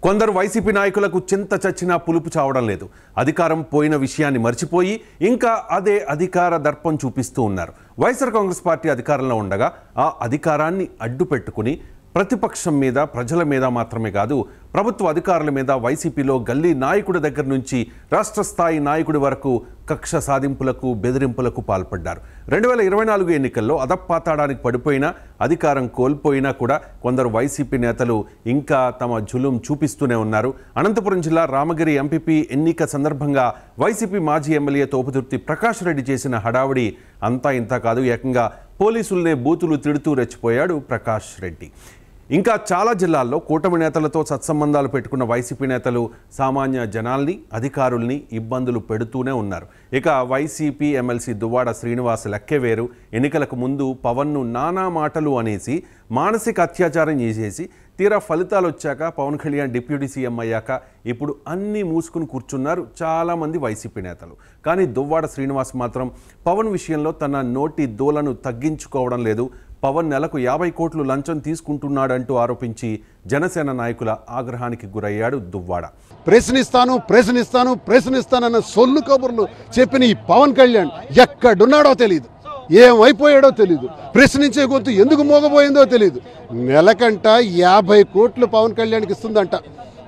కొందరు వైసీపీ నాయకులకు చింత చచ్చినా పులుపు చావడం లేదు. అధికారం పోయిన విషయాన్ని మర్చిపోయి ఇంకా అదే అధికార దర్పం చూపిస్తూ ఉన్నారు. వైఎస్ఆర్ కాంగ్రెస్ పార్టీ అధికారంలో ఉండగా ఆ అధికారాన్ని అడ్డు పెట్టుకుని ప్రతిపక్షం మీద, ప్రజల మీద మాత్రమే కాదు, ప్రభుత్వ అధికారుల మీద వైసీపీలో గల్లీ నాయకుడి దగ్గర నుంచి రాష్ట్ర స్థాయి నాయకుడి వరకు కక్ష సాధింపులకు, బెదిరింపులకు పాల్పడ్డారు. 2024 ఎన్నికల్లో అదపాతాడానికి పడిపోయినా, అధికారం కోల్పోయినా కూడా కొందరు వైసీపీ నేతలు ఇంకా తమ జులుం చూపిస్తూనే ఉన్నారు. అనంతపురం జిల్లా రామగిరి ఎంపీపీ ఎన్నిక సందర్భంగా వైసీపీ మాజీ ఎమ్మెల్యే తోపుదుర్తి ప్రకాష్ రెడ్డి చేసిన హడావుడి అంతా ఇంత కాదు. ఏకంగా పోలీసులనే బూతులు తిడుతూ రెచ్చిపోయాడు ప్రకాష్ రెడ్డి. ఇంకా చాలా జిల్లాల్లో కూటమి నేతలతో సత్సంబంధాలు పెట్టుకున్న వైసీపీ నేతలు సామాన్య జనాల్ని, అధికారుల్ని ఇబ్బందులు పెడుతూనే ఉన్నారు. ఇక వైసీపీ ఎమ్మెల్సీ దువ్వాడ శ్రీనివాస్ లెక్కే వేరు. ఎన్నికలకు ముందు పవన్ను నానా మాటలు అనేసి మానసిక అత్యాచారం చేసేసి తీరా ఫలితాలు వచ్చాక పవన్ కళ్యాణ్ డిప్యూటీ సీఎం అయ్యాక ఇప్పుడు అన్నీ మూసుకుని కూర్చున్నారు చాలామంది వైసీపీ నేతలు. కానీ దువ్వాడ శ్రీనివాస్ మాత్రం పవన్ విషయంలో తన నోటి దూలను తగ్గించుకోవడం లేదు. పవన్ నెలకు 50 కోట్లు లంచం తీసుకుంటున్నాడంటూ ఆరోపించి జనసేన నాయకుల ఆగ్రహానికి గురయ్యాడు దువ్వాడ. ప్రశ్నిస్తానన్న సొల్లు కబుర్లు చెప్పిన ఈ పవన్ కళ్యాణ్ ఎక్కడున్నాడో తెలియదు, ఏమైపోయాడో తెలియదు, ప్రశ్నించే గొంతు ఎందుకు మోగబోయిందో తెలియదు. నెలకంట 50 కోట్లు పవన్ కళ్యాణ్కి ఇస్తుందంట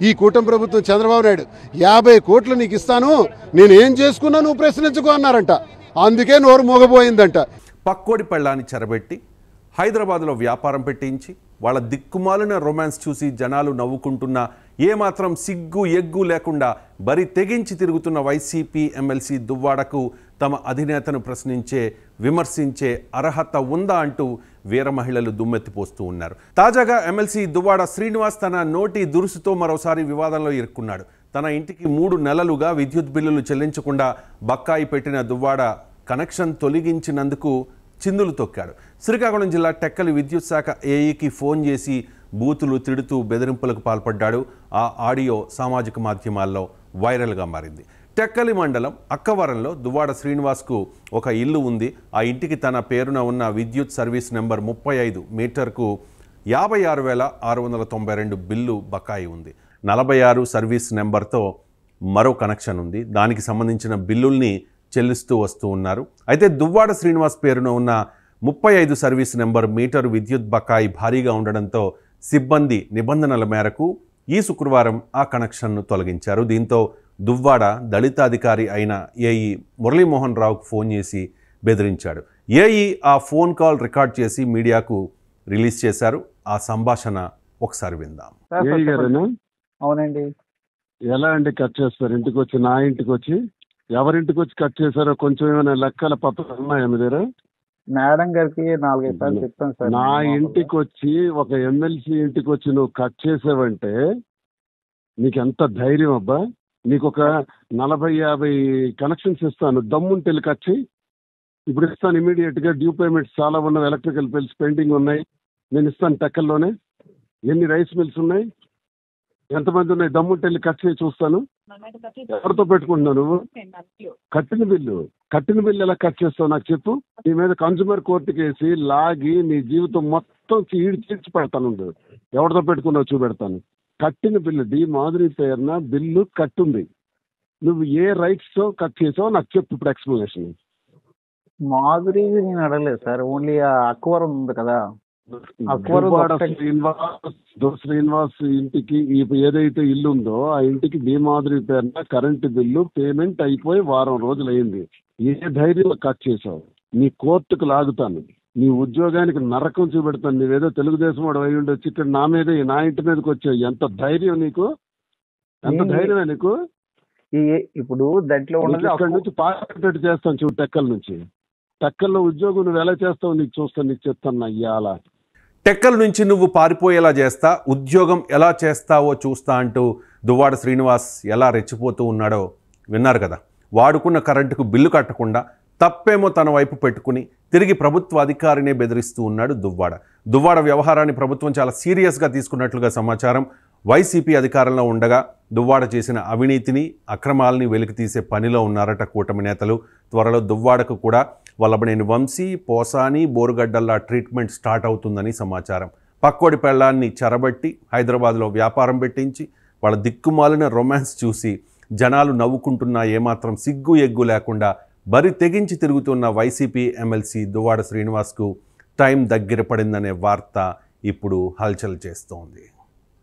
ఈ కూటమి ప్రభుత్వం. చంద్రబాబు నాయుడు 50 కోట్లు నీకు ఇస్తాను, నేను ఏం చేసుకున్నా నువ్వు ప్రశ్నించుకో అన్నారంట. అందుకే నోరు మోగబోయిందంట. పక్కోడి పెళ్ళాన్ని చెరబెట్టి హైదరాబాద్లో వ్యాపారం పెట్టించి వాళ్ళ దిక్కుమాలిన రొమాన్స్ చూసి జనాలు నవ్వుకుంటున్నా ఏమాత్రం సిగ్గు ఎగ్గు లేకుండా బరి తెగించి తిరుగుతున్న వైసీపీ ఎమ్మెల్సీ దువ్వాడకు తమ అధినేతను ప్రశ్నించే, విమర్శించే అర్హత ఉందా అంటూ వీర మహిళలు దుమ్మెత్తిపోస్తూ ఉన్నారు. తాజాగా ఎమ్మెల్సీ దువ్వాడ శ్రీనివాస్ తన నోటి దురుసుతో మరోసారి వివాదంలో ఇరుక్కున్నాడు. తన ఇంటికి 3 నెలలుగా విద్యుత్ బిల్లులు చెల్లించకుండా బకాయి పెట్టిన దువ్వాడ కనెక్షన్ తొలగించినందుకు చిందులు తొక్కాడు. శ్రీకాకుళం జిల్లా టెక్కలి విద్యుత్ శాఖ ఏఈకి ఫోన్ చేసి బూతులు తిడుతూ బెదిరింపులకు పాల్పడ్డాడు. ఆ ఆడియో సామాజిక మాధ్యమాల్లో వైరల్గా మారింది. టెక్కలి మండలం అక్కవరంలో దువ్వాడ శ్రీనివాస్కు ఒక ఇల్లు ఉంది. ఆ ఇంటికి తన పేరున ఉన్న విద్యుత్ సర్వీస్ నెంబర్ 35 మీటర్కు 56,692 బిల్లు బకాయి ఉంది. 46 సర్వీస్ నెంబర్తో మరో కనెక్షన్ ఉంది. దానికి సంబంధించిన బిల్లుల్ని చెల్లిస్తూ వస్తూ ఉన్నారు. అయితే దువ్వాడ శ్రీనివాస్ పేరున ఉన్న 35 సర్వీస్ నెంబర్ మీటరు విద్యుత్ బకాయి భారీగా ఉండడంతో సిబ్బంది నిబంధనల మేరకు ఈ శుక్రవారం ఆ కనెక్షన్ను తొలగించారు. దీంతో దువ్వాడ దళితాధికారి అయిన ఏఈ మురళీమోహన్ రావుకు ఫోన్ చేసి బెదిరించాడు. ఏఈ ఆ ఫోన్ కాల్ రికార్డ్ చేసి మీడియాకు రిలీజ్ చేశారు. ఆ సంభాషణ ఒకసారి విందాం. అవునండి. ఎలా అండి కట్ చేస్తారు? ఇంటికి వచ్చి, నా ఇంటికి వచ్చి, ఎవరింటికి వచ్చి కట్ చేశారో కొంచెం ఏమైనా లెక్కల పత్రాలు ఉన్నాయా మీ దగ్గర? మేడం గారికి 4-5 సార్లు చెప్తాను సార్. నా ఇంటికి వచ్చి, ఒక ఎమ్మెల్సీ ఇంటికి వచ్చి నువ్వు కట్ చేసావంటే నీకు ఎంత ధైర్యం అబ్బా? నీకు ఒక 40-50 కనెక్షన్స్ ఇస్తాను, దమ్ముంటే కట్ చేయి. ఇప్పుడు ఇస్తాను ఇమీడియట్ గా. డ్యూ పేమెంట్స్ చాలా ఉన్నాయి, ఎలక్ట్రికల్ బిల్స్ పెండింగ్ ఉన్నాయి, నేను ఇస్తాను. టెక్కల్లోనే ఎన్ని రైస్ మిల్స్ ఉన్నాయి, ఎంతమంది ఉన్నాయి, దమ్ముంటే కట్ చేసి చూస్తాను. ఎవరితో పెట్టుకుంటున్నావు నువ్వు? కట్టిన బిల్లు ఎలా కట్ చేస్తావు నాకు చెప్పు. నీ మీద కన్స్యూమర్ కోర్టుకి వేసి లాగి నీ జీవితం మొత్తం చీడ్చి పెడతాను. ఎవరితో పెట్టుకున్నావు చూపెడతాను. కట్టిన బిల్లు, డి మాధురి పేరున బిల్లు కట్టుంది. నువ్వు ఏ రైట్స్ తో కట్ చేసావో నాకు చెప్పు ఇప్పుడు ఎక్స్ప్లెనేషన్. మాధురి నేను అడగలేదు సార్, ఓన్లీ అక్వరం ఉంది కదా, శ్రీనివాస్ ఇంటికి ఏదైతే ఇల్లు ఉందో ఆ ఇంటికి డి మాధురి పేరున కరెంటు బిల్లు పేమెంట్ అయిపోయి 1 వారం రోజులు అయింది. ఏ ధైర్యం కట్ చేసావు? నీ కోర్టుకు లాగుతాను, నీ ఉద్యోగానికి నరకం చూపెడతాను. నువ్వేదో తెలుగుదేశం వాడు అయి ఉండొచ్చి ఇక్కడ నా ఇంటి మీదకి వచ్చావు. ఎంత ధైర్యం నీకు? ఎంత ధైర్యమే నీకు? ఇప్పుడు దాంట్లో ఇక్కడ నుంచి పార్టీ చేస్తాను చూడు. టెక్కల్లో ఉద్యోగం నువ్వు ఎలా చేస్తావు నీకు చూస్తాను, నీకు చెప్తాను ఇవాళ. టెక్కల నుంచి నువ్వు పారిపోయేలా చేస్తా, ఉద్యోగం ఎలా చేస్తావో చూస్తా అంటూ దువ్వాడ శ్రీనివాస్ ఎలా రెచ్చిపోతూ ఉన్నాడో విన్నారు కదా. వాడుకున్న కరెంటుకు బిల్లు కట్టకుండా తప్పేమో తన వైపు పెట్టుకుని తిరిగి ప్రభుత్వ అధికారినే బెదిరిస్తూ ఉన్నాడు దువ్వాడ వ్యవహారాన్ని ప్రభుత్వం చాలా సీరియస్గా తీసుకున్నట్లుగా సమాచారం. వైసీపీ అధికారంలో ఉండగా దువ్వాడ చేసిన అవినీతిని, అక్రమాలని వెలికితీసే పనిలో ఉన్నారట కూటమి నేతలు. త్వరలో దువ్వాడకు కూడా వల్లభనేని వంశీ, పోసాని, బోరుగడ్డల్లా ట్రీట్మెంట్ స్టార్ట్ అవుతుందని సమాచారం. పక్కోడి పెళ్ళాన్ని చెరబట్టి హైదరాబాద్లో వ్యాపారం పెట్టించి వాళ్ళ దిక్కుమాలిన రొమాన్స్ చూసి జనాలు నవ్వుకుంటున్నా ఏమాత్రం సిగ్గు ఎగ్గు లేకుండా బరి తెగించి తిరుగుతున్న వైసీపీ ఎమ్మెల్సీ దువ్వాడ శ్రీనివాస్కు టైం దగ్గర పడిందనే వార్త ఇప్పుడు హల్చల్ చేస్తోంది.